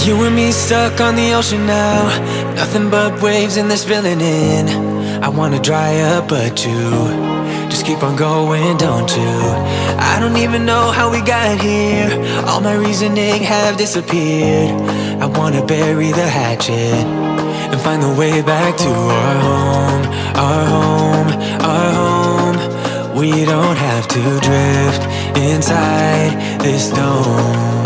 You and me stuck on the ocean now, nothing but waves and they're spilling in. I wanna dry up but you just keep on going, don't you? I don't even know how we got here, all my reasoning have disappeared. I wanna bury the hatchet and find the way back to our home, our home, our home. We don't have to drift inside this dome.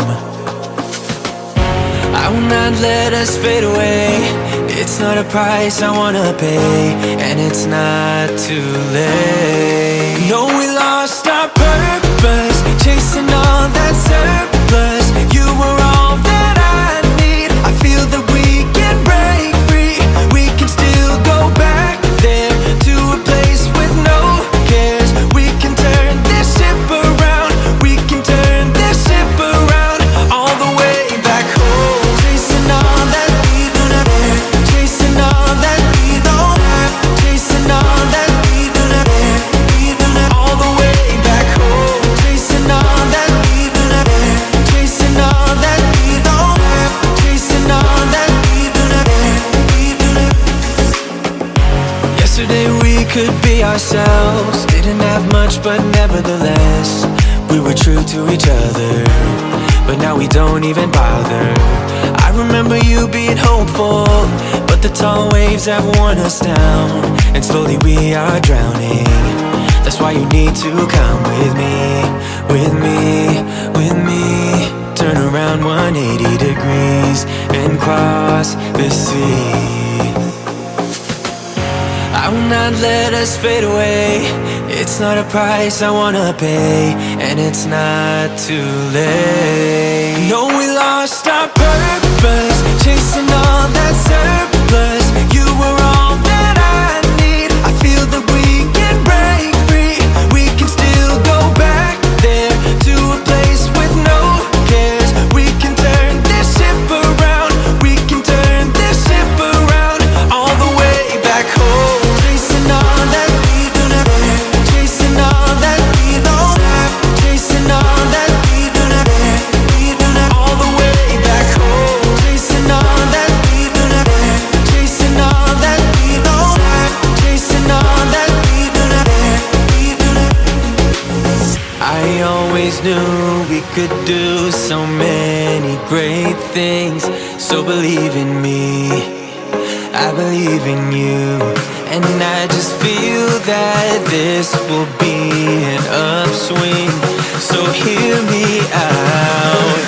I will not let us fade away. It's not a price I wanna pay, and it's not too late. No, we lost our purpose, chasing all that surplus. You were all that I need. I feel that we can break free. We can still go back there to a place with no cares. We can turn this ship around. We can turn this ship around all the way back home. Chasing all that we do not have, chasing all that we don't have, chasing all that we do not have, we do not. All the way back home. Chasing all that we do not have, chasing all that we don't have, chasing all that we do not have, we do not. Yesterday we could be ourselves, didn't have much but nevertheless we were true to each other. But now we don't even bother. I remember you being hopeful, but the tall waves have worn us down, and slowly we are drowning. That's why you need to come with me, with me, with me. Turn around 180 degrees and cross the sea. I will not let us fade away. It's not a price I wanna pay, and it's not too late. No, we lost our purpose, chasing all that surplus. You were all that I need. I feel that we can break free. We can still go back there to a place with no cares. We can turn this ship around. We can turn this ship around all the way back home. Chasing all that we do not have, chasing all that we don't have, chasing all that we do not have, we do not. All the way back home. Chasing all that we do not have, chasing all that we don't have, chasing all that we do not have, we do not. I always knew we could do so many great things, so believe in me, I believe in you. And I just feel that this will be an upswing, so hear me out.